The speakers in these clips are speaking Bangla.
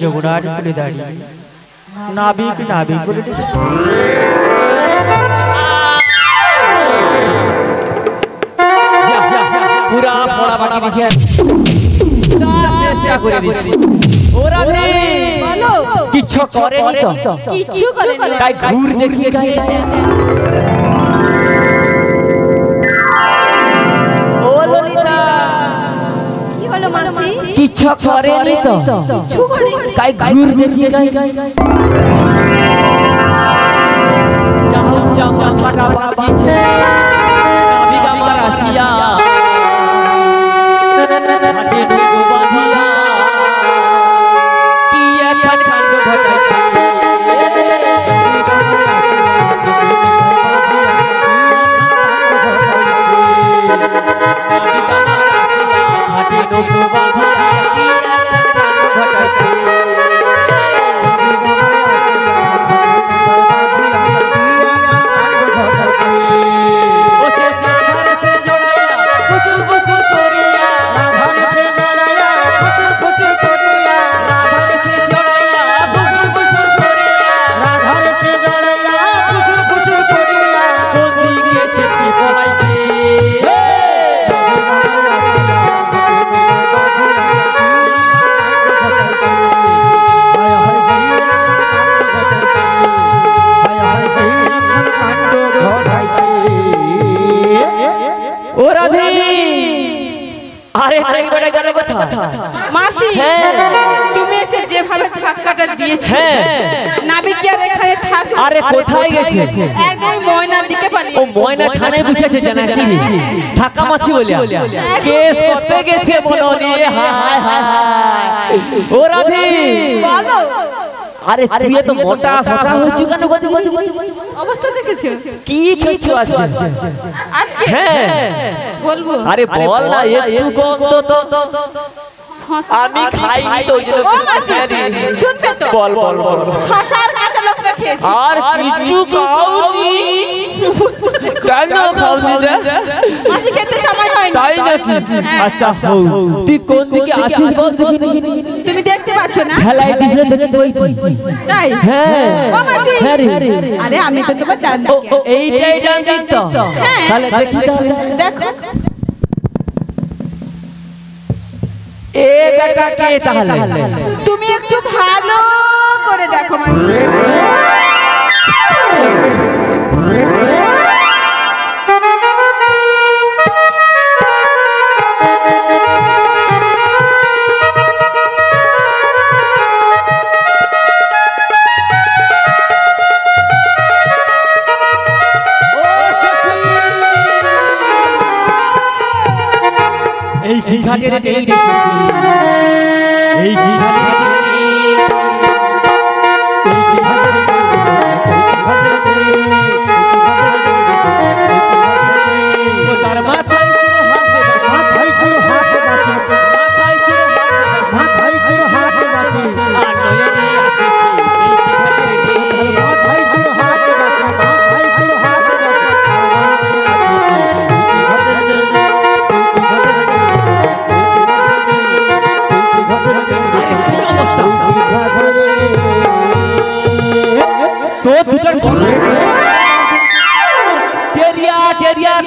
যমুনার কোলে দাঁড়িয়ে নাবিক নাবিক করে পুরা পড়া বাকি দিছে চেষ্টা করে দিছি ওরা বলো কিছু করেনি তো কিচ্ছু করেনি তাই ঘুর দেখি গায় ও ললিতা কি হলো মাসি কিছু করেনি তো কিছু করেনি তাই ঘুর দেখি গায় যাও যাও মাথাটা বাঁচিছে নাবিক আমার আসিয়া হাতে নৌকো বাঁধিয়া কি একখান কাণ্ড ঘটাইছে নাবিক আমার আসিয়া হাতে নৌকো বাঁধিয়া কি একখান কাণ্ড ঘটাইছে মাসি তুমি এসে যেভাবে ধাক্কাটা দিয়েছো নাবিক কি আর এখানে থাকে আরে কোথায় গেছে একদম ময়নার দিকে পালিয়ে ও ময়না থানায় বসেছে জানা কি ঢাকা মাছি বলে কেস করতে গেছে বলনি হায় হায় হায় ও রাধি বলো আরে তুই তো মোটা সোটা হইছ কেন অবস্থা দেখেছো কি খেয়েছো আজকে আজকে হ্যাঁ বলবো আরে বল না একটু কম তো আমি খাইনি তো ওই জন্য ও মাসি শুনবে তো বল বল বল শশার কাঁচা লঙ্কা খেয়েছি আর কিছু খাওনি কেন খাওনি রে মাসি খেতে সময় হয়নি তাই নাকি আচ্ছা হও তুই কোন দিকে আছিস বল দেখি তুমি দেখতে পাচ্ছ না খেলাই দিছে দেখতে ওই তাই হ্যাঁ ও মাসি হ্যাঁ রে আরে আমি তো তোমার ডান ও এইটাই জানি তো তাহলে দেখি তাহলে দেখো এ বেটা কে তাহলে তুমি একটু ভালো করে দেখো মাসি এই কি ঘাটের এই দেখি এই কি ঘাটের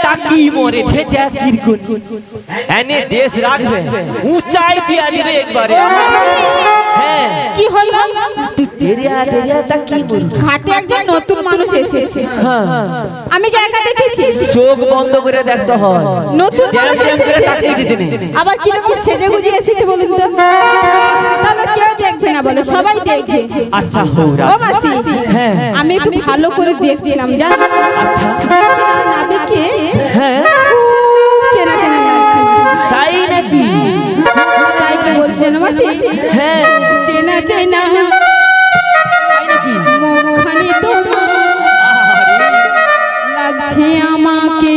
টাকি মরে ঠেটা কিরকুন এনে দেশ রাখবে উঁচাই দিয়া দিবে একবারে হ্যাঁ কি হলো তুই টেরিয়া টাকি মরে ঘাটে একজন নতুন মানুষ এসেছে হ্যাঁ আমি কি একা দেখেছি চোখ বন্ধ করে দেখতে হয় নতুন মানুষ করে এসেছে টাকি দিতে নেই আবার কি রকম সেজে গুজে এসেছে বলুন তো তাহলে কেউ দেখবে না বলে সবাই দেখবে আচ্ছা হৌরা ও মাসি হ্যাঁ আমি একটু ভালো করে দেখছিলাম জানো আচ্ছা নাবিকে হ্যাঁ চেনা চেনা লাগছে তাই নাকি তাই কি বলছেন মাসি হ্যাঁ চেনা চেনা তাই নাকি মুখখানি তোমার লাগছে আমাকে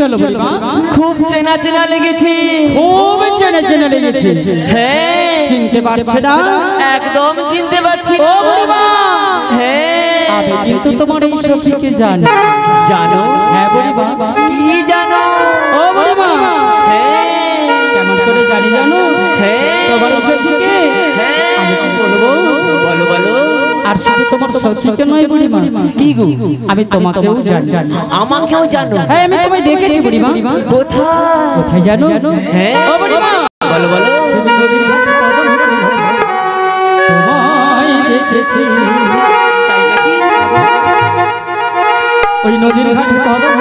হলো বুড়িমা? খুব চেনা চেনা লেগেছে, খুব চেনা চেনা লেগেছে। হ্যাঁ চিনতে পারছে না? একদম চিনতে পারছি ও বুড়িমা, হ্যাঁ আমি কিন্তু তোমার এই সখীকে জানি। জানো? হ্যাঁ বুড়িমা। কি জানো? ও বুড়িমা, হ্যাঁ কেমন করে জানি জানো? হ্যাঁ তোমার এই সখীকে হ্যাঁ আমি কি বলবো? বলো বলো। আর শুধু তোমার সখীকে নয় বুড়িমা, কি গো? আমি তোমাকেও জানি। আমাকেও জানো? হ্যাঁ, আমি তোমায় দেখেছি বুড়িমা। কোথায়? কোথায় জানো? হ্যাঁ ও বুড়িমা, বলো বলো। তোমায় দেখেছি তাই নাকি? ওই নদীর ঘাটে কদম,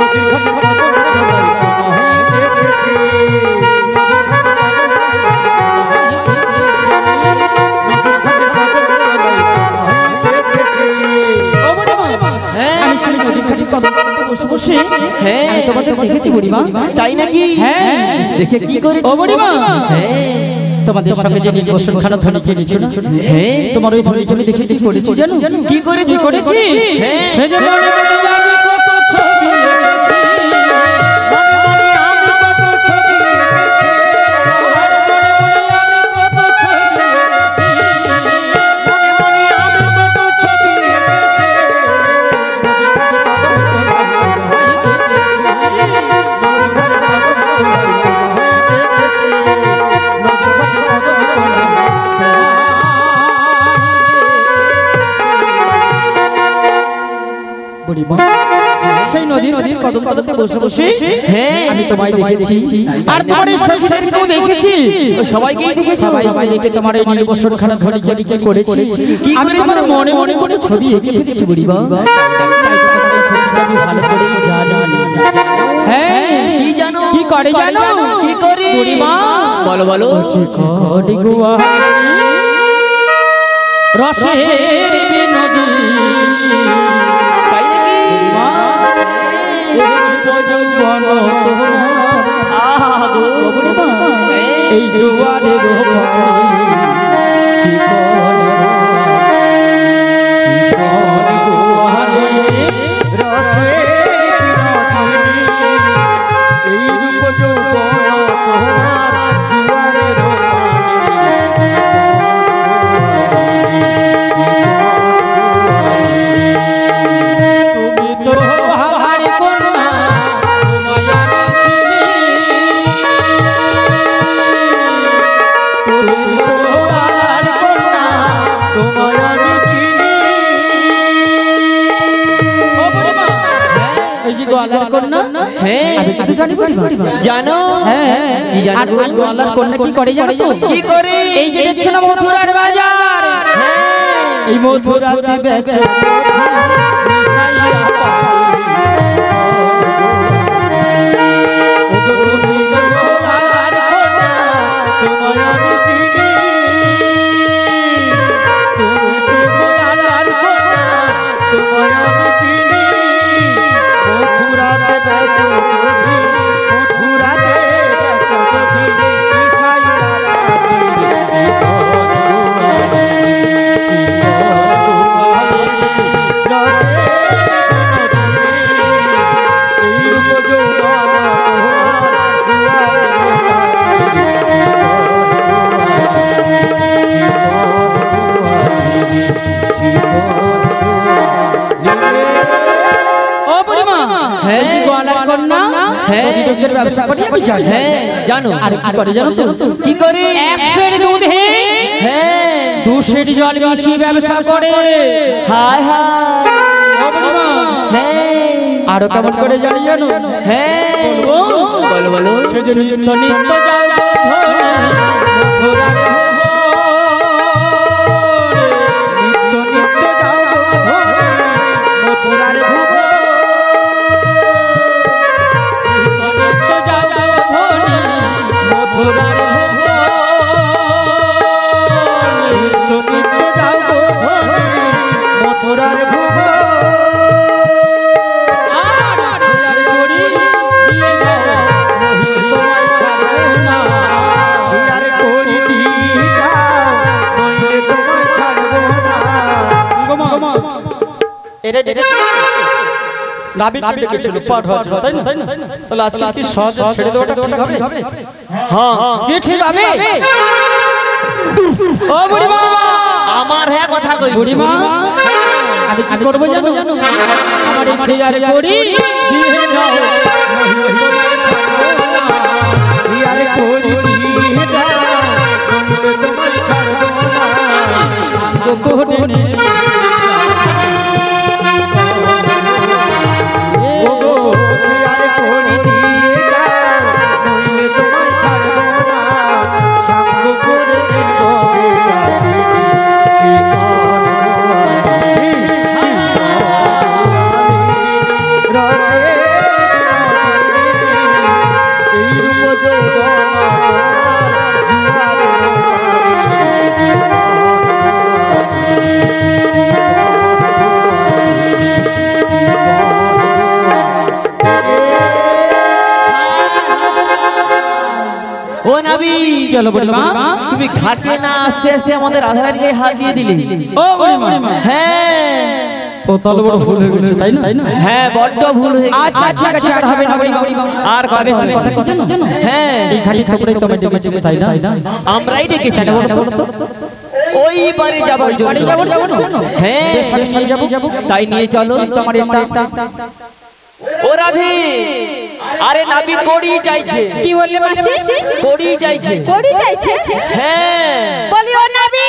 নদীর ঘাটে কদম দেখেছি। তাই নাকি? হ্যাঁ, দেখে কি করেছো? ও বুড়িমা, হ্যাঁ তোমাদের সঙ্গে যে নির্বাসন খানা ধনী খেলেছো না, হ্যাঁ তোমার ওই ধনী খেলে দেখে কি করেছি জানো? কি করেছো? করেছি হ্যাঁ সে যে মনে মনে আমি কত ছবি এঁকেছি, মনে মনে আমি কত ছবি এঁকেছি, মনে মনে আমি কত ছবি এঁকেছি, মনে মনে আমি কত ছবি এঁকেছি। সেই নদীর কদম তলাতে বসে বসে হ্যাঁ আমি তোমায় দেখেছি, আর তোমার এই সখীকেও দেখেছি। সবাইকেই দেখেছো? সবাই দেখে তোমার এই নির্বাসন খানা ধনী ধনী কি করেছি, আমি তোমার মনে মনে কোনো ছবি এঁকে ফেলেছি বুড়িমা। তাই তোমার এই ছবিটা আমি ভালো করেই জানি। হ্যাঁ, কি জানো? কি করে জানো? কি করি? বুড়িমা, বলো বলো। শিখরি গুহারি রসের বিনোদী, তাই নাকি? উপযৌবন তোমার, আহা গো। বুড়িমা, এই জোয়ারের জানো? হ্যাঁ, কি জানো? আর ওই গোয়ালার কন্যা কি করে জানো তো? কি করে? এই যে দেখছো না মথুরার বাজার, এই মথুরাতে বেচে ব্যবসা করি আমি জানি। হ্যাঁ জানো? আর কি করে জানো তো? কি করে? 100 দুধে হ্যাঁ 200 জল মিশিয়ে ব্যবসা করে। হায় হায়। হ্যাঁ, আরো কেমন করে জানি জানো? হ্যাঁ বলো বলো। সেজন্য নিত্য যাও নাবিক ডেকেছিল পার হওয়ার জন্য, তাই না? তাহলে আজকে কি সহজ ছেড়ে দেওয়াটা ঠিক হবে? হ্যাঁ, কি ঠিক হবে? ও বুড়িমা, আমার হ্যাঁ কথা কই বুড়িমা, আমি কি করব জানো? আমার এই খেয়ারে করি দিয়ে যাও, খেয়ারে করি দিয়ে যাও, তোমায় ছাড়বো না, গোপনে ওগো খেয়ারে করি দিয়ে যাও, নইলে তোমায় ছাড়বো না, সঙ্গ করে কবে যাবে ও নবী, চলো বুড়িমা, তুমি ঘাটে না আস্তে আস্তে আমাদের আধার গায়ে হাত দিয়ে দিলে। ও বুড়িমা, হ্যাঁ ও তাহলে বড় ভুল হয়ে গেছে, তাই না? হ্যাঁ, বড্ড ভুল হয়ে গেছে। আচ্ছা ঠিক আছে, আর হবে না বুড়িমা, আর কবে হবে? কথা কি জানো? হ্যাঁ, এই খালি ঠাকুরাই তো ডেকে ডেকে, তাই না? আমরাই ডেকেছি না, বলো তো। ওই বাড়ি যাবার জন্য। হ্যাঁ, যাবো, তাই নিয়ে চলো। তোমার একটা ও রাধে, আরে নাবি কড়ি যাইছে। কি বললে মাসি? কড়ি যাইছে। করি যাইছে? হ্যাঁ, বলি ও নবী,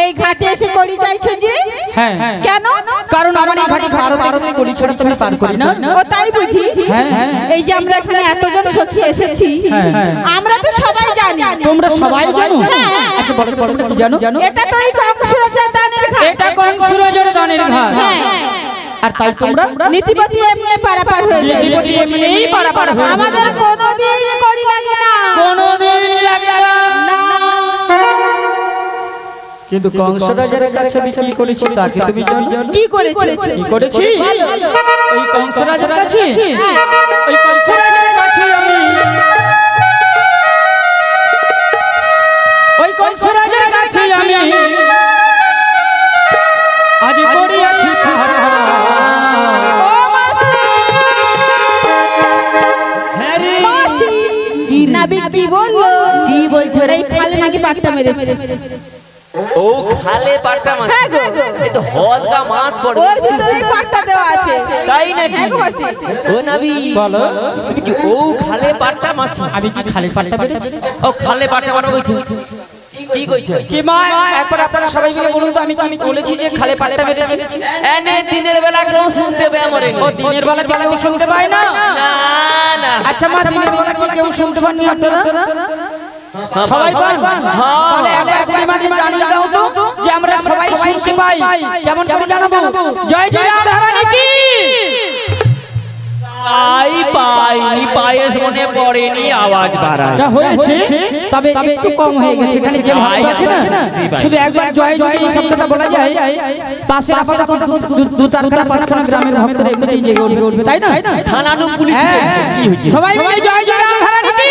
এই ঘাটে এসে করি যাইছো যে? হ্যাঁ, কেন? কারণ আমার এই ঘাটে ভারতে করি ছড়ি তুমি পার করি না। ও তাই বুঝি? হ্যাঁ। এই যে আমরা এখানে এতজন সখী এসেছি, হ্যাঁ। আমরা তো সবাই জানি। তোমরা সবাই জানো? হ্যাঁ। আচ্ছা বলো কি জানো? এটা তো এই কংসরাজের দানের ঘাট। এটা কংসরাজের দানের ঘাট। হ্যাঁ। আর তাই তোমরা নীতিপতি এমনি পারাপার হয়ে যায়। নীতিপতি এমনিই পারাপার হয়ে যায়। আমাদের কোনোদিন করি লাগে না। কোনোদিন লাগে না। কিন্তু কংসরাজের কাছে আমি কি করেছি তা কি তুমি জানো? কি করেছি? কি করেছি? বলো। ওই কংসরাজের কাছে, হ্যাঁ। ওই কংসরাজের কাছে আমি, ওই কংসরাজের কাছে আমি আজ করিয়াছি ছাড়া। ও মাসি, হ্যাঁ রে, মাসি, নাবি কি বললো? কি বলছো রে? এই খালে নাকি পাট্টা মেরেছে। ও খালে পাটা মাছ। হ্যাঁ গো। এই তো হলকা মাছ পড়বে। ওর ভিতরে পাট্টা দেওয়া আছে। তাই নাকি? হ্যাঁ গো মাসি। ও নবী, বলো, তুমি কি ও খালে পাটা মাছ? আমি কি খালি পাল্টা পেরেছি? ও খালে পাটা মাছ কইছো? কি কইছো? কি মা, একবার আপনারা সবাই মিলে বলুন তো আমি কি বলেছি যে খালে পাল্টা পেরেছি? এনে দিনের বেলা কেউ শুনতে পায় আমারে? ও দিনের বেলা কি কেউ শুনতে পায় না? না না। আচ্ছা মা, দিনের বেলা কি কেউ শুনতে পাননি আপনারা? সবাই পান? তাহলে একবার মানে জানিয়ে দাও তো যে আমরা সবাই শুনতে পাই। কেমন করে জানাবো? জয় জয় রাধা রানী কি? আই পাইনি, পায়ে মনে পড়েনি, আওয়াজ বাড়ায়। যা হয়েছে তবে একটু কম হয়ে গেছে। এখানে যে ভাই আছে না, শুধু একবার জয় জয় এই শব্দটা বলা যায়, পাশে আপাতত দু চারখানা পাঁচখানা গ্রামের ভক্তরা এমনিতেই জেগে উঠবে, তাই না? থানানু পুলিশ কি হয়েছে? সবাই মিলে জয় জয় রাধা রানী কি?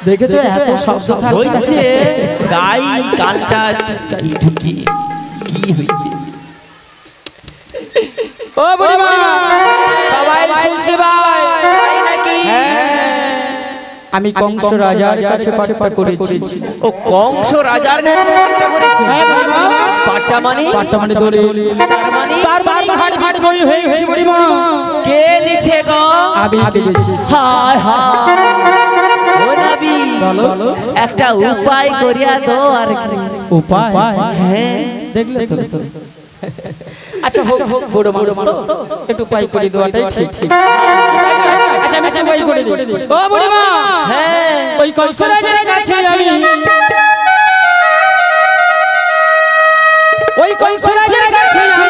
দেখেছো এত শব্দ হয়েছে, গাই কানটা ঢুকি কি হয়েছে? ও বুড়িমা, সবাই শুনতে পাই তাই নাকি? আমি কংস রাজার কাছে পাঠা করেছি। ও কংস রাজার কাছে পাঠা করেছে? হ্যাঁ বুড়িমা। পাঠা মানে দলে তার তার ঘাট ঘাট বই হয়ে গেছে বুড়িমা। কে লিখে গো? আমি লিখেছি। হায় হায়, ও নবী, বলো, একটা উপায় করিয়া দাও। আর কি উপায়? হ্যাঁ, দেখলে তো। আচ্ছা হোক, বড় মানুষ তো একটু উপায় করে দেওয়াটাই ঠিক। আচ্ছা আমি উপায় করে দিই। ও বুড়িমা, হ্যাঁ, ওই কংসরাজের কাছে আমি, ওই কংসরাজের কাছে আমি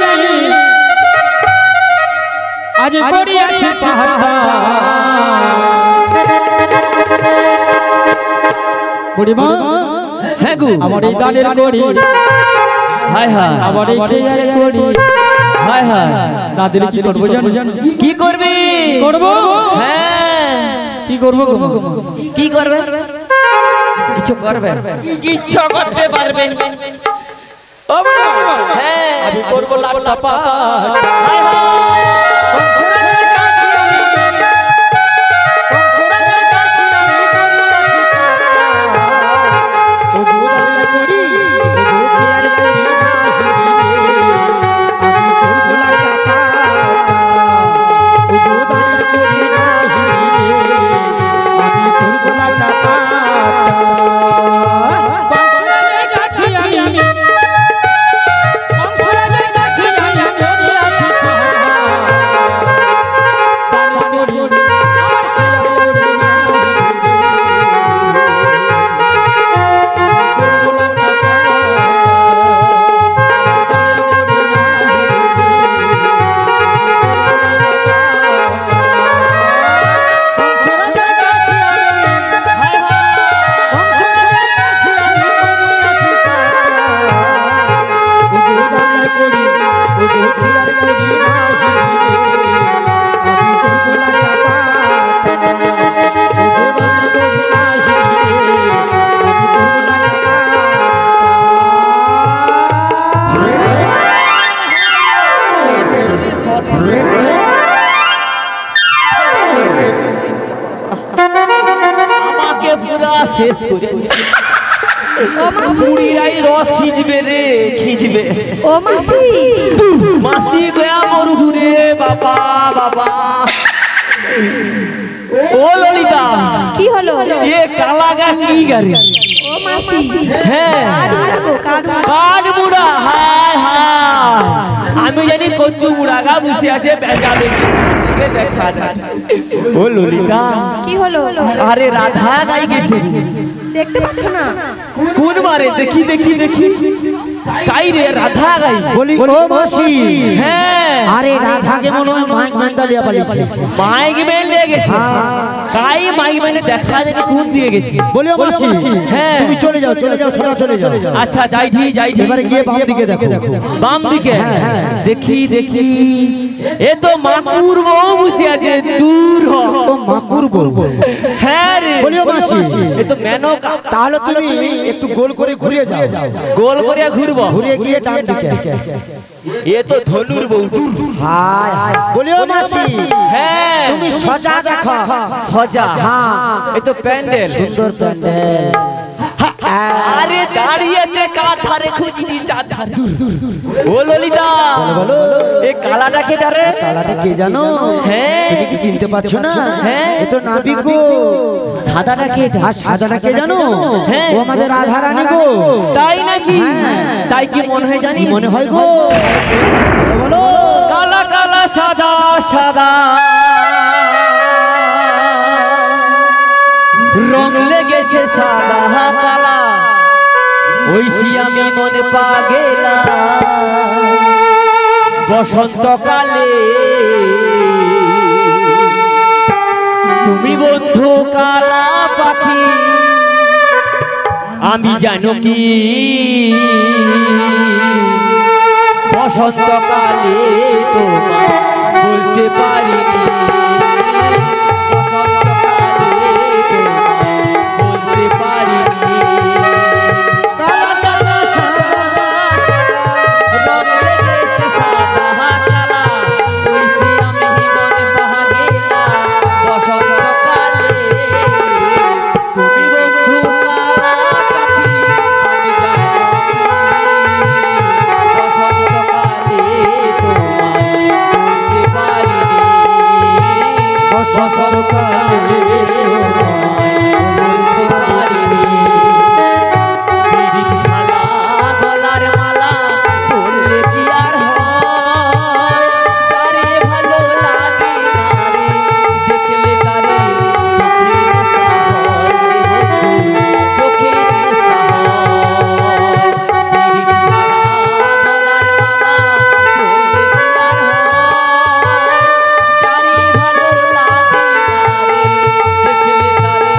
আজ করিয়াছি পাহারা। বুড়িমা, হ্যাঁ গো, আমার এই দানের করি, হায় হায়, আমার এই খেয়ারে করি, হায় হায়, না দিলে কি করবো জানো? কি করবি? করবো? হ্যাঁ, কি করবো? কি করবে? কিছু করবে? কিচ্ছু করতে পারবেন? ও বাবা, হ্যাঁ, আমি করবো লাট্টা পাট। হায় হায়, শেষ করে ও মাসি বুড়িরাই রস খিঁচবে রে খিঁচবে ও মাসি মাসি গয়া মরু রে বাবা বাবা ও ললিতা কি হলো এ কালাগা কি গারে ও মাসি হ্যাঁ কাঠ বুড়া হায় হায় আমি জানি কচু বুড়া গা বসে আছে বেগা বেগি দেখা যায় ও ললিতা কি হলো আরে রাধা গাই গেছে দেখতে পাচ্ছ না কোন মারে দেখি দেখি দেখি তাই রে রাধা গাই বলি ও মাসি হ্যাঁ আরে রাধাকে মনে হয় মাইক মেন্দালিয়া পালিয়েছে মাইক মেন নিয়ে গেছে কাই মাইক মেনে দেখা যায় কোন দিয়ে গেছে বলি ও মাসি হ্যাঁ তুমি চলে যাও সোজা চলে যাও আচ্ছা যাই এবারে গিয়ে বাম দিকে দেখো বাম দিকে দেখি দেখি এ তো মাকুর বউ বসে আছে দূর হ তো মাকুর বলবো হ্যাঁ রে বলি ও মাসি এ তো মেনকা তাহলে তুমি একটু গোল করে ঘুরিয়ে যাও গোল করে ঘুরবো ঘুরিয়ে গিয়ে ডান দিকে এ তো ধনুর বউ দূর হায় বলি ও মাসি হ্যাঁ তুমি সজা দেখো সজা হ্যাঁ এ তো প্যান্ডেল সুন্দর প্যান্ডেল আরে দাঁড়িয়েছে কাঁথারে খুঁজছি চাঁদারে ও ললিতা বলো এ কালাটা কে ডারে কালাটা কে জানো হ্যাঁ তুমি কি চিনতে পারছো না হ্যাঁ এ তো নাবিক গো সাদাটা কে আর সাদাটা কে জানো হ্যাঁ ও আমাদের রাধা রানী গো তাই নাকি হ্যাঁ। তাই কি মনে হয় জানি মনে হয় গো বলো কালা কালা সাদা সাদা রং লেগেছে সাদা কালা ওই আমি মনে পা গেলা বসন্তকালে তুমি বন্ধু কালা পাখি আমি জানো কি বসন্তকালে তোমায় বলতে পারিনি বসন্তকালে তোমায় বলতে পারিনি কালা কালা সাদা রং লেগেছে সাদা কালা ওইতে আমি মনে পাহা গেলাম বসন্তকালে তুমি বন্ধু কালা পাখি আমি জানি বসন্তকালে তোমায় বলতে পারিনি বসন্তকালে বলতে পারিনি বিড়ির মালা গলার মালা বললে কি আর হয় তারে ভালো লাগে না রে দেখলে তারে চোখে নেশা হয় বিড়ির মালা গলার মালা বললে কি আর হয় তারে ভালো লাগে না রে দেখলে তারে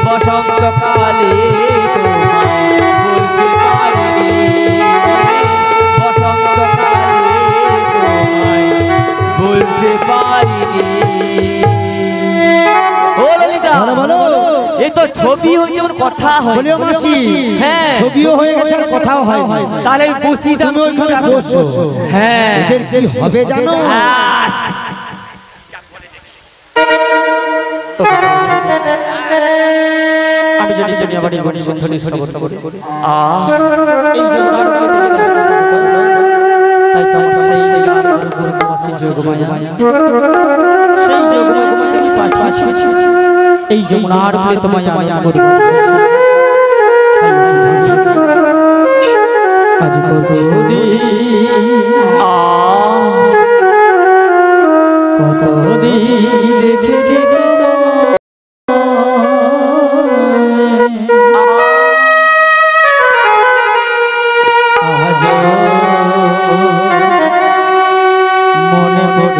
বসন্তকালে তোমায় বলতে পারিনি বসন্তকালে তোমায় বলতে পারিনি ও ললিতা বলো এই তো ছবি হয়েছে ওর কথা হয় বলি ও মাসি হ্যাঁ ছবিও হয়ে গেছে আর কথাও হয় তাহলে আমি বসি তুমি ওইখানে বসো হ্যাঁ এদের কি হবে জানো আমি জানি আবার এই গণি বন্ধনী শ্রবণ করি এই তাই তো সেই গুরু মাসি যোগমায়া সেই যোগমায়া আমি পাচ্ছি এই যমুনার প্রেতমায়া করি আজ কতদিন দেখে মনে পড়ে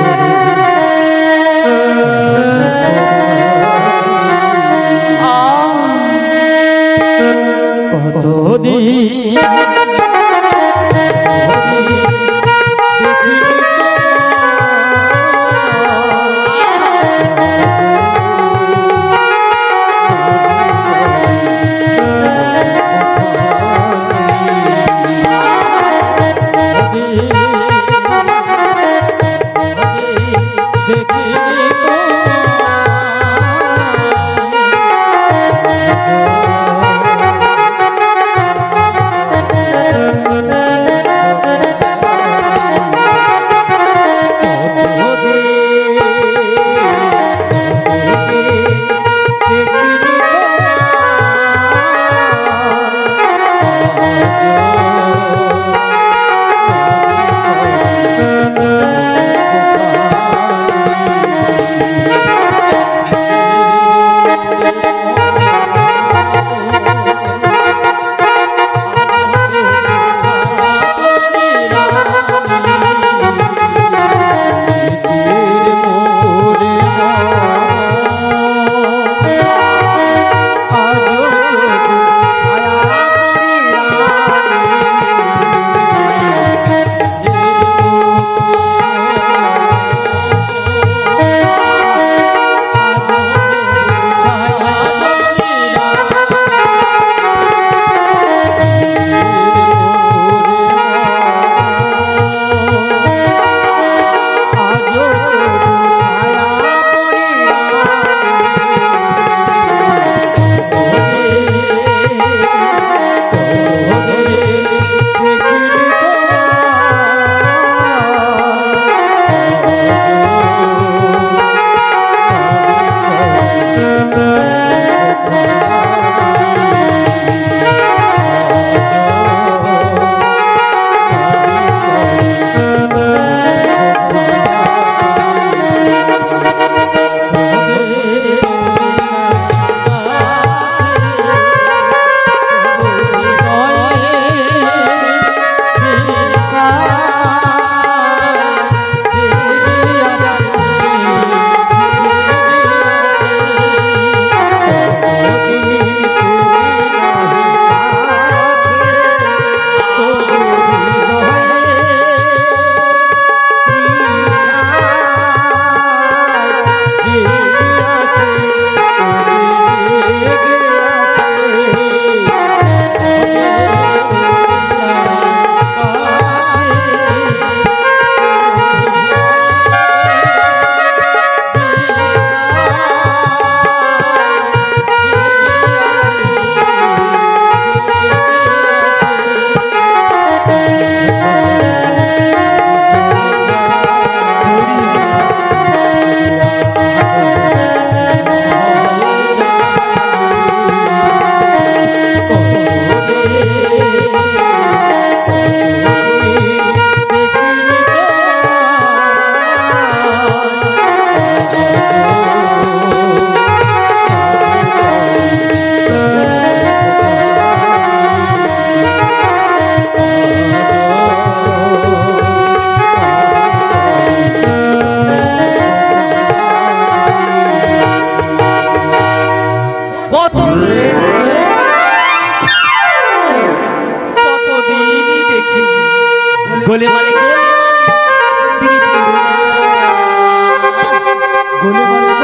কতদিন দেখিনি गोले माले गोले माले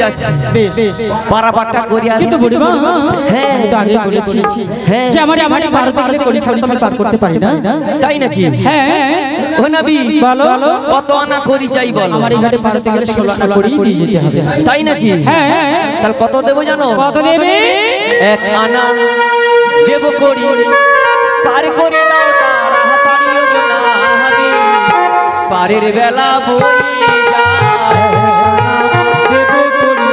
যাচ্ছি বেশ পারাপারটা করি আগে। কিন্তু বুড়িমা হ্যাঁ আমি তো আগে বলেছি হ্যাঁ যে আমার ভারত থেকে করি ছাড়ি পার করতে পারি না। তাই নাকি? হ্যাঁ ও নবী বলো কত আনা করি চাই বলো? আমার এই ঘাটে পার করতে গেলে 16 আনা করি দিয়ে যেতে হবে। তাই নাকি? হ্যাঁ তাহলে কত দেবো জানো? কত দেবে? 1 আনা দেব করি পার করে দাও তাড়াতাড়ি ও না হবে পারের বেলা বই যায় দেব করি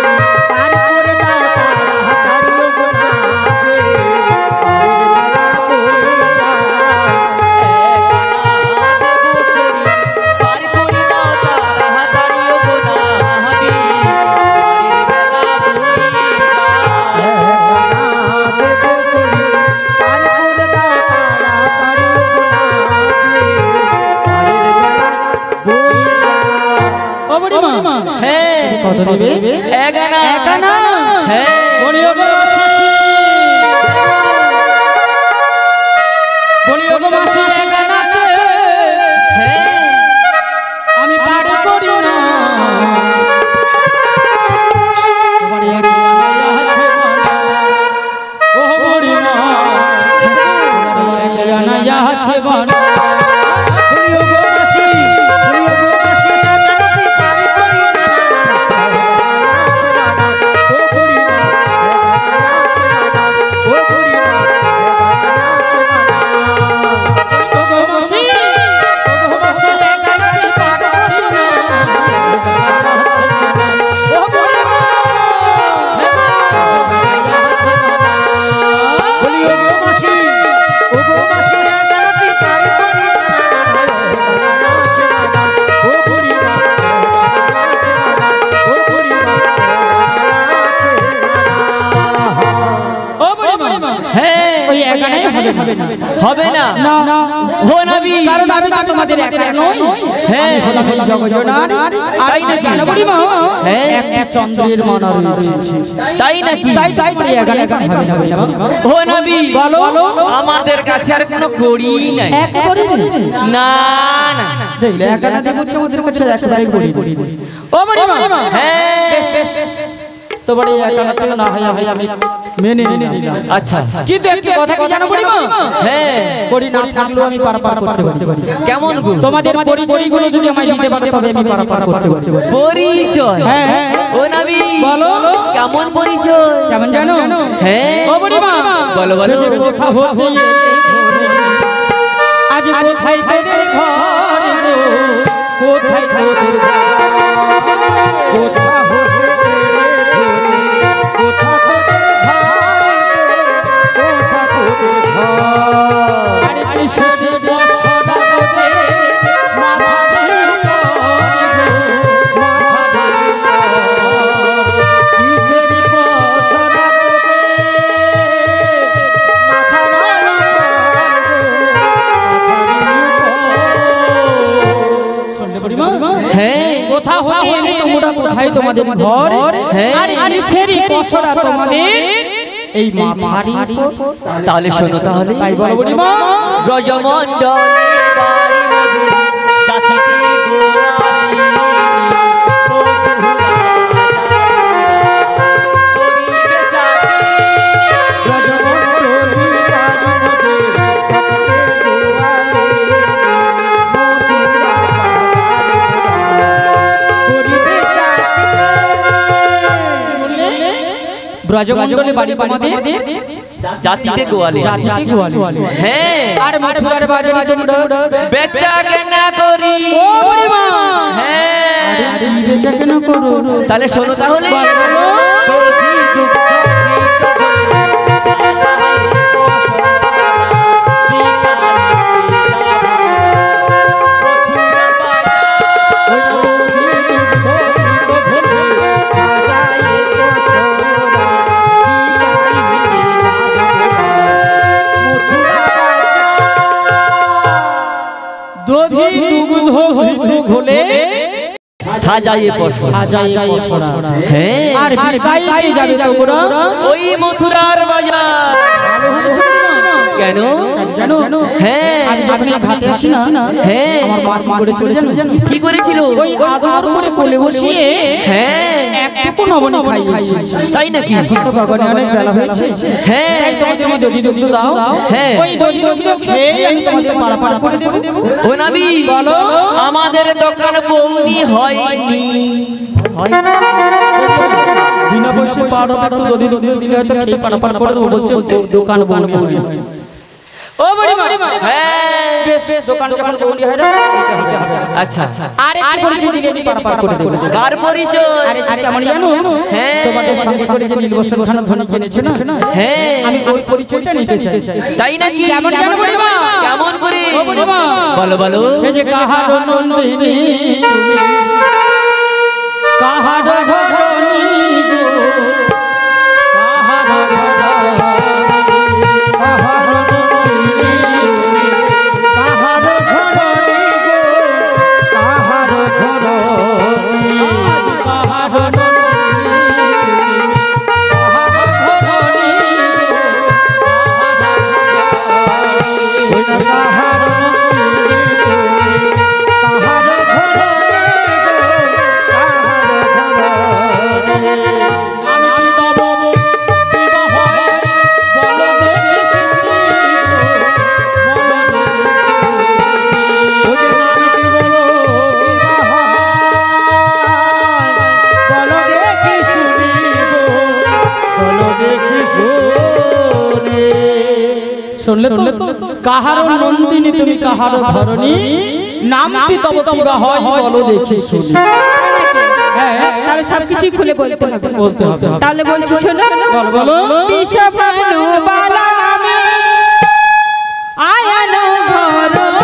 পার করে দাও তাড়াতাড়ি ও না হবে পার করে দাও তাড়াতাড়ি ও না হবে পারের বেলা বই যায়। হ্যাঁ কত দেবে? 1 আনা 1 আনা হ্যাঁ বলিও গো মাসি বলিও গো মাসি 1 আনাতে হ্যাঁ আমি পার করি না তোমার 1 আনা আছে বানা ও বড়িমা তোমার 1 আনা আছে বানা বলিও গো মাসি 1 আনাতে পার করি না ও বড়িমা ও বড়িমা ও গো মাসি ও গো মাসি 1 আনাতে পার করি না ও বড়িমা বলিও গো মাসি ও গো মাসি 1 আনাতে পার করি না ও বড়িমা ও বড়িমা ও বড়িমা হ্যাঁ ওই 1 আনাই হবে না হবে না না ও নবী কারণ আমি তো তোমাদের একা নই হ্যাঁ আমি জগজনার তাই নাকি? বড়িমা হ্যাঁ একটা চন্দ্রের মনা রয়েছে তাই নাকি? তাই তাই তাই একা হবে না বড়িমা ও নবী বলো আমাদের কাছে আর কোনো করি নাই এক করে না না দেখলে একা না দেব ওদের কাছে একেবারে করি ও বড়িমা হ্যাঁ তো বড়ি একা না না হয় আমি মেনে নিলাম আচ্ছা কিন্তু একটা কথা কি জানো বড়িমা হ্যাঁ করি না থাকলেও আমি পারাপার করতে পারি কেমন গো? তোমাদের পরিচয়গুলো যদি আমায় দিতে পারো তবে আমি পারাপার করতে পারি পরিচয় হ্যাঁ হ্যাঁ ও নবী বলো কেমন পরিচয়? কেমন জানো হ্যাঁ ও বড়িমা বলো বলো সে যে কোথা হতে আজ কোথায় তোদের ঘর গো কোথায় তোদের ঘর কোথা হতে কোথা তোদের ঘর গো কোথা তোদের ঘর আরে শেষে বসনা তোদের মাথা দিয়ে মাথা দিয়ে কিসের বসনা তোদের মাথা শুনলে বড়িমা হ্যাঁ কোথা হতে এলে তোমরা কোথায় তোমাদের ঘর হ্যাঁ। আরে সেরি পশরা তোমাদের এই মাথার উপর তাহলে শোনো তাহলে তাই বলো বড়িমা ব্রজমণ্ডলে বাড়ি মোদের জাতিতে গোয়ালিনী ও করিবে চাকরি রজমণ্ডলী বাড়ি মোদের জাতিতে গোয়ালিনী মথুরা করিবে চাকরি ব্রজমণ্ডলী বাড়ি তোমাদের জাতিতে গোয়ালিনী জাতি গোয়ালিনী হ্যাঁ আর মথুরার বাজারে তোমরা বেচা কেনা করি ও বড়িমা হ্যাঁ আরে বেচা কেন করো তাহলে শোনো তাহলে বলো। ক্রোধী দুঃখ কৃত বলে সারাই বসনা মথুরা দধি দুগ্ধ হইত ঘোলে সাজাইয়ে পশরা সাজাইয়ে পশরা হ্যাঁ আর বিকাইতে যাবে তোমরা ওই মথুরার বাজার কেন হ্যাঁ আমি যখন এই ঘাটে আসি না হ্যাঁ আমার মা কি করেছিল জানো? কি করেছিল? ওই আধার করে কোলে বসিয়ে হ্যাঁ একটুকু নবনী খাইয়েছে। তাই নাকি? এখন তো গগনে অনেক বেলা হয়েছে। হ্যাঁ তাই তোমাদের দধি দগ্ধ দাও। হ্যাঁ ওই দধি দগ্ধ খেয়ে আমি তোমাদের পারাপার করে দেব। ও নবী বলো। আমাদের দোকানে বৌনি হয়নি। বিনা পয়সা পারাপার দধি দগ্ধ দিলে হয়তো খেয়ে পারাপার করে দেব বলছে দোকান বৌনি হয়। ও বড়ি মা হ্যাঁ বেশ দোকান যখন বৌনি হয় না দিতে হবে। আচ্ছা আচ্ছা আরে পরিচয় দিলে পারাপার করে দেব। কার পরিচয়? আরে কেমন জানো? হ্যাঁ তোমাদের সঙ্গে করে যে নীলবসন খানা ধনী কিনেছে না? হ্যাঁ আমি ওই পরিচয়টা নিতে চাই। তাই নাকি? কেমন জানো বড়ি মা? কেমন করে? ও বড়ি মা বলো বলো। সে যে কাহার নন্দিনী কাহার ধরণী গো কাহার ধরণী কাহার নন্দিনী কাহার ধরণী গো কাহার ধরণী কাহার নন্দিনী কাহার ধরণী গো কাহার শুনলে তো কাহার নন্দিনী তুমি কাহার ধরণী নামটি তব কিবা হয় বলো দেখি শুনি। তাহলে সবকিছু খুলে বলতে হবে। তাহলে বলছি শোনো। বলো। বিষভানু বালা আমি আয়ানো ঘরণী।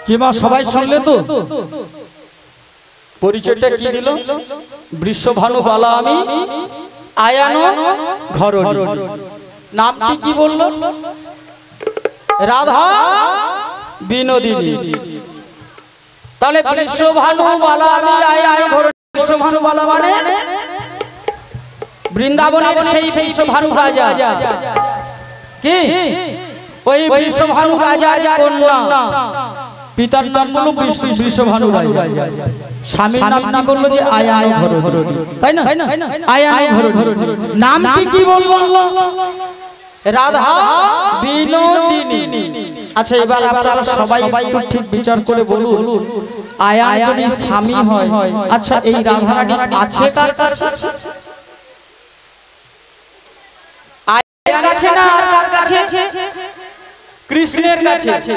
কিবা সবাই শুনলে তো পরিচয়টা কি দিল? বৃষভানু বালা আমি আয়ানো ঘরণী। নামটি কি বললো? রাধা বিনোদিনী। তাহলে বৃষভানু বালা আমি আয়ানো ঘরণী। বৃষভানু বালা মানে বৃন্দাবনের সেই বৃষভানু রাজা। কি ওই বৃষভানু রাজা কন্যা পিতার নাম বলল বৃষভানু রাজা, স্বামীর নাম বললো যে আয়ানো ঘরণী। তাই না? আয়ানো ঘরণী নামটি কি বললো? রাধা বিনোদিনী। আচ্ছা এবার আপনারা সবাই একটু ঠিক বিচার করে বলুন, আয়ান যদি স্বামী হয়, আচ্ছা এই রাধারানী আছে কার কাছে? আয়ান আছে না আর কার কাছে? কৃষ্ণের কাছে।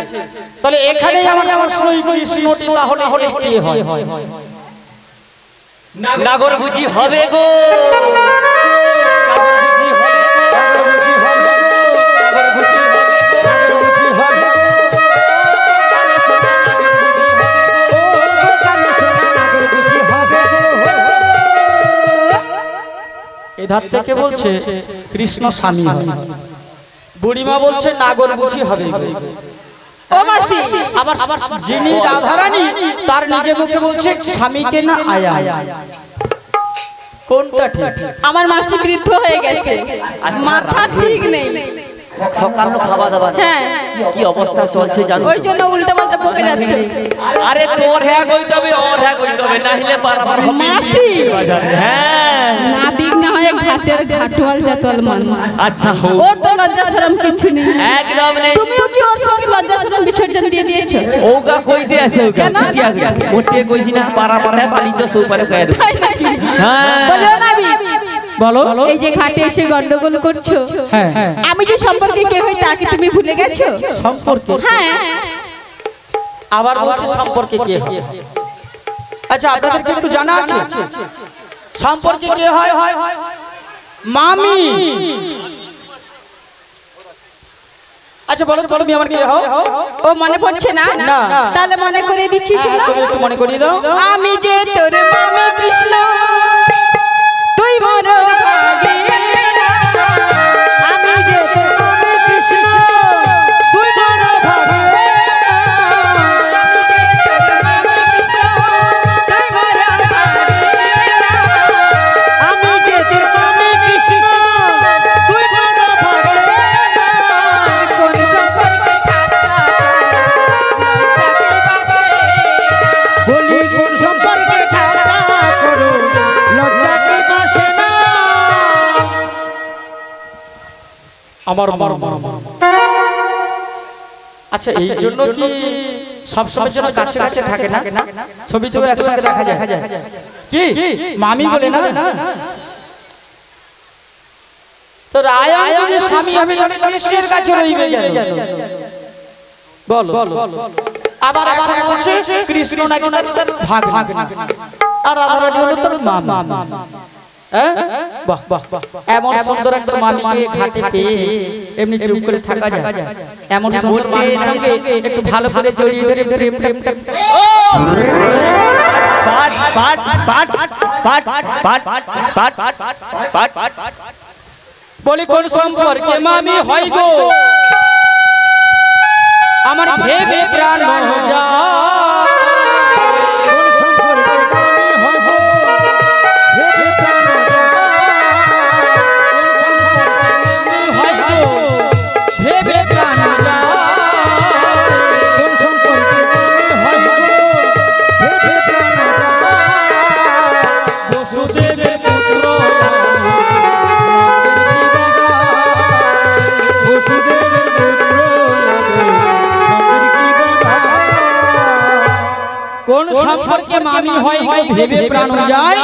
তাহলে এখানে আমার অবশ্যই কৃষ্ণটি তাহলে কি হয়? নাগর বুঝি হবে গো। এধার থেকে বলছে কৃষ্ণ স্বামী হয়, বুড়িমা বলছে নাগর বুঝি হবে। ও মাসি আবার যিনি রাধারানী তার নিজে মুখে বলছে স্বামীকে না আয়া। কোনটা ঠিক? আমার মাসি বৃদ্ধ হয়ে গেছে, মাথা ঠিক নেই। সকাল খাওয়া দাওয়া কি অবস্থা চলছে জানো? ওই জন্য উল্টা পাল্টা বকে যাচ্ছে। আরে তোর হ্যাঁ কইতে হবে, ওর হ্যাঁ কইতে হবে, না হলে পারাবার হবে। মাসি হ্যাঁ না বিঘ্ন হয়ে ঘাটের ঘাটওয়াল জাতওয়াল মান। আচ্ছা হো, ওর তো লজ্জা শরম কিছু নেই। একদম নেই। তুমিও কি ওর সঙ্গে লজ্জা শরম বিসর্জন দিয়ে দিয়েছো? ওগা কইতে আছে, ওগা কি আগে মোটে কইছি না পারাবার হ্যাঁ পালিছ সুপারে কয়ে দাও। তাই নাকি? হ্যাঁ বলো না বলো। এই যে ঘাটে এসে গন্ডগোল করছো, হ্যাঁ আমি যে সম্পর্কে কে হই তাকে তুমি ভুলে গেছো? সম্পর্কে হ্যাঁ আবার বলছে সম্পর্কে কে হয়? আচ্ছা আপনাদের কি একটু জানা আছে সম্পর্কে কে হয়? মামি। আচ্ছা বলো তো তুমি আমার কে হও? ও মনে পড়ছে না? না। তাহলে মনে করে দিচ্ছি শোনো। তুমি একটু মনে করিয়ে দাও। আমি যে তোর মামি কৃষ্ণ, তুই বড় ভাগেরা। আমি যে তোর মামি কৃষ্ণ, তুই বড় ভাগেরা। আমি যে তোর মামি কৃষ্ণ, তুই বড় ভাগেরা। আমি যে তোর মামি কৃষ্ণ, তুই বড় ভাগেরা। কোন সম্পর্কে ঠাট্টা বলি কোন সম্পর্কে ঠাট্টা করো লজ্জা কি বাসে না আমার আচ্ছা এই জন্য কি সব সময় যেন কাছে কাছে থাকে না, ছবি তো একসঙ্গে দেখা যায় কি মামি বলে না তো রায়া যদি স্বামী আমি জানি কৃষ্ণের কাছে রইবে জানো বলো আবার আবার বলছে কৃষ্ণ নাকি তার ভাগ ভাগ আর রাধা রানী হলো তোর মামা হ্যাঁ বাহ বাহ এমন সুন্দর একটা মামিকে ঘাটে পেয়ে এমনি চুপ করে থাকা যায়? এমন সুন্দর মামির সঙ্গে একটু ভালো করে জড়িয়ে ধরে প্রেম প্রেম প্রেম পাট পাট পাট পাট পাট পাট পাট পাট বলি কোন সম্পর্কে মামি হয় গো আমার ভেবে প্রাণ যায় কোন সম্পর্কে আমি হব ভেবে প্রাণ ভেবে প্রাণ কোন সম্পর্কে আমি হব ভেবে প্রাণ বসুদেবের পুত্র বসুদেবের পুত্র কোন সম্পর্কে মামি হয় গো ভেবে প্রাণ যায়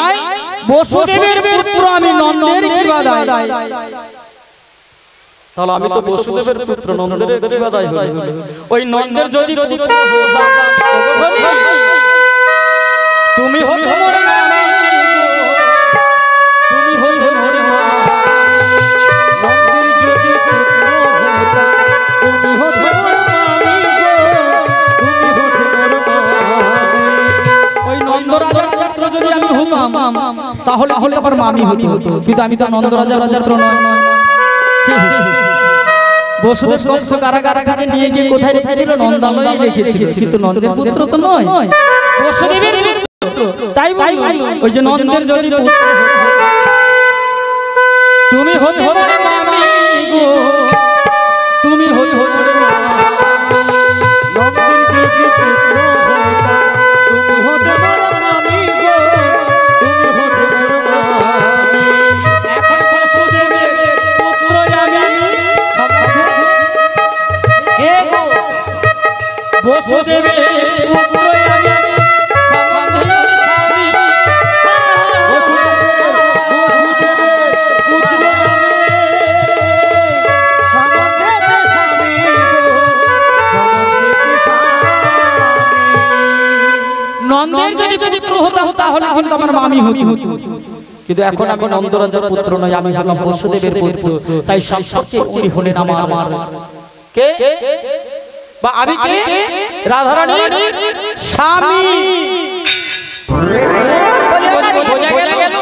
বসুদেবের পুত্র আমি নন্দের কি বাদায় তাহলে আমি তো বসুদেবের পুত্র নন্দের কি বাদায় হই ওই নন্দের যদি পুত্র হতাম তুমি হতে মোর মামি তুমি হতে মোর নন্দের যদি পুত্র হতা তুমি হতে মোর মামি গো তুমি হতে মোর মামি ওই নন্দরাজার পুত্র যদি আমি হতাম তাহলে হলে আমার মামি হতো কিন্তু আমি তো নন্দরাজার পুত্র নয় বসুদেব কংস কারাগারে নিয়ে গিয়ে কোথায় রেখেছিল নন্দালয়ে রেখেছিল কিন্তু নন্দের পুত্র তো নয় বসুদেবের পুত্র তাই ভাই ওই যে নন্দের যদি পুত্র তুমি হতে মোর মামি গো তুমি হতে মোর নন্দের যদি পুত্র হতা তুমি হতে মোর মামি গো তুমি হতে মোর মামি এখন বসুদেবের পুত্র আমি কে গো বসুদেবের পুত্র আমি সম্বন্ধের স্বামী বসুদেবের পুত্র আমি সমন্বিত স্বামী গো সমন্বিত স্বামী নন্দের যদি পুত্র হতা তাহলে কিন্তু আমার মামি হতো কিন্তু এখন আমি নন্দরাজার পুত্র নই আমি হলাম বসুদেবের পুত্র তাই সম্পর্কে উনি হলেন আমার কে বা আমি কে রাধারানীর স্বামী বোঝা গেল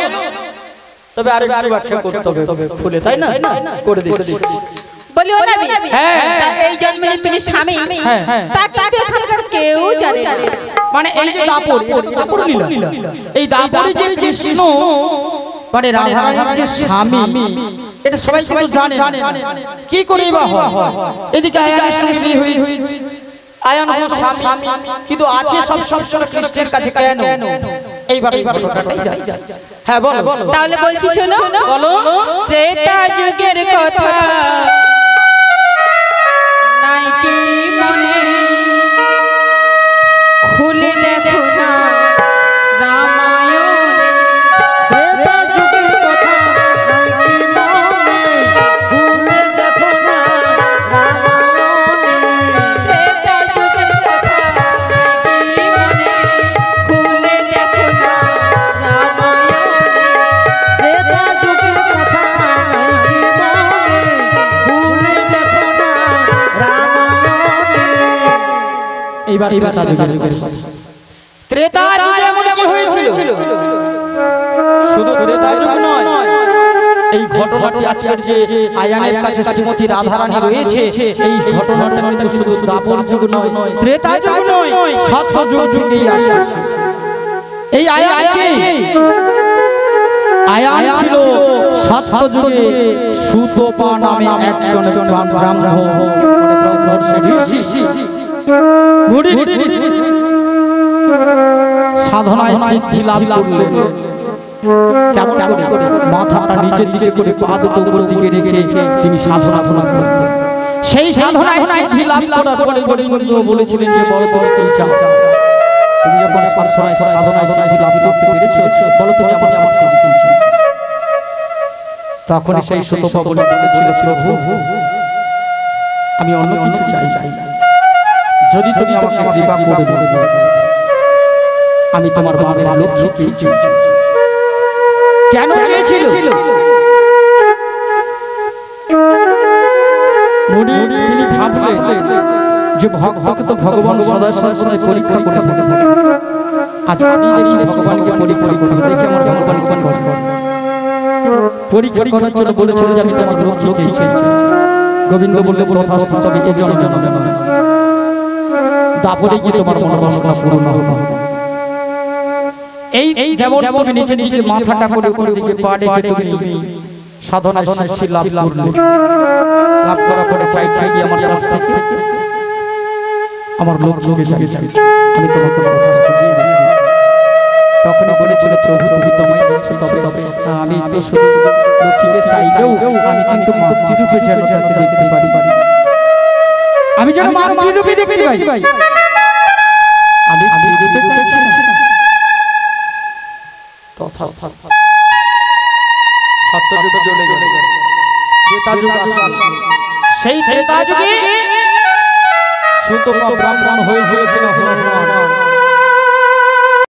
তবে আরেকটু ব্যাখ্যা করতে হবে ফুলে তাই না করে দিচ্ছি বলি ও নবী, হ্যাঁ। তা এই জন্মে যে তুমি স্বামী হ্যাঁ, হ্যাঁ। তা কিন্তু এখানকার কেউ জানে না। মানে এই যে দাপর দাপর লীলা এই দাপরে যে কৃষ্ণ মানে রাধারানীর যে স্বামী এটা সবাই কিন্তু জানে কি করে বা হয় এদিকে আয়ানের সঙ্গে হয়েছে আয়ান হলো স্বামী কিন্তু আছে সব সময় কৃষ্ণের কাছে কেন এইবার ঘটনাটাই যাই হ্যাঁ বলো তাহলে বলছি শোনো, বলো ত্রেতা যুগের কথা নাই কি মনে, খুলে দেখো না রামায়ণে। ত্রেতা যুগের কথা নাই কি মনে ভুলে দেখো না রামায়ণে ত্রেতা যুগের কথা নাই কি মনে, খুলে দেখো না রামায়ণে। ত্রেতা যুগের কথা নাই কি মনে এইবার ত্রেতা যুগে এমন কি হয়েছিল? শুধু ত্রেতা যুগ নয়, এই ঘটনাটি আজকের যে আয়ানের কাছে শ্রীমতী রাধারানী রয়েছে, এই ঘটনাটা কিন্তু শুধু দাপর যুগ নয়, ত্রেতা যুগ নয়, সত্য যুগ থেকেই আসে। এই আয়ান ছিল সত্য যুগে সুতপা নামে একজন ব্রাহ্মণ সাধনায় সিদ্ধি লাভ করলেন। কেমন করে? মাথাটা নিচের দিকে করে পা দুটো উপর দিকে রেখে তিনি সাধনা করতেন। সেই সাধনায় সিদ্ধি লাভ করার পরে গোবিন্দ বলেছিলেন যে বলো তুমি কি চাও? তুমি যখন সাধনায় সিদ্ধি লাভ করতে পেরেছো, বলো তুমি আমাকে কি চাও? তখন সেই সুতপা বলেছিল, প্রভু আমি অন্য কিছু চাই, যদি তুমি আমাকে কৃপা করে দাও আমি তোমার বাবার লক্ষ্মীকে চাই। কেন চেয়েছিল? তিনি ভাবলেন যে ভক্ত ভগবান সদা সর্বদাই পরীক্ষা করে থাকে। আজ দেখি ভগবানকে পরীক্ষা করবে, দেখি আমার ভগবান কোন পরীক্ষা করার জন্য বলেছিল যে আমি তোমার লক্ষ্মীকে চাই। গোবিন্দ বললেন তথাস্তু, তবে এই জন্য দাপরে গিয়ে তোমার মনোবাসনা পূর্ণ হবে। এই যেমন তুমি নিচে নিচে মাথাটা করে উপরে দিকে পা রেখে তুমি সাধনায় সিদ্ধি লাভ করলে, লাভ করার পরে চাই যে আমার কাছ থেকে আমার লক্ষ্যকে চাই, আমি তোমার তথাস্তু দিয়ে দিই। তখনই বলেছিল, প্রভু তুমি তোমায় বলছো, তবে আমি তো শুধু লক্ষ্মীকে চাইলেও আমি কিন্তু মাতৃরূপে যেন তাকে দেখতে পারি, আমি যেন মাতৃরূপে দেখতে পাই, আমি স্ত্রীরূপে চাইছি না। সত্যযুগ চলে গেল, ত্রেতা যুগ আসলো। সেই ত্রেতা যুগে সুতপা ব্রাহ্মণ হয়েছিল হনুমান।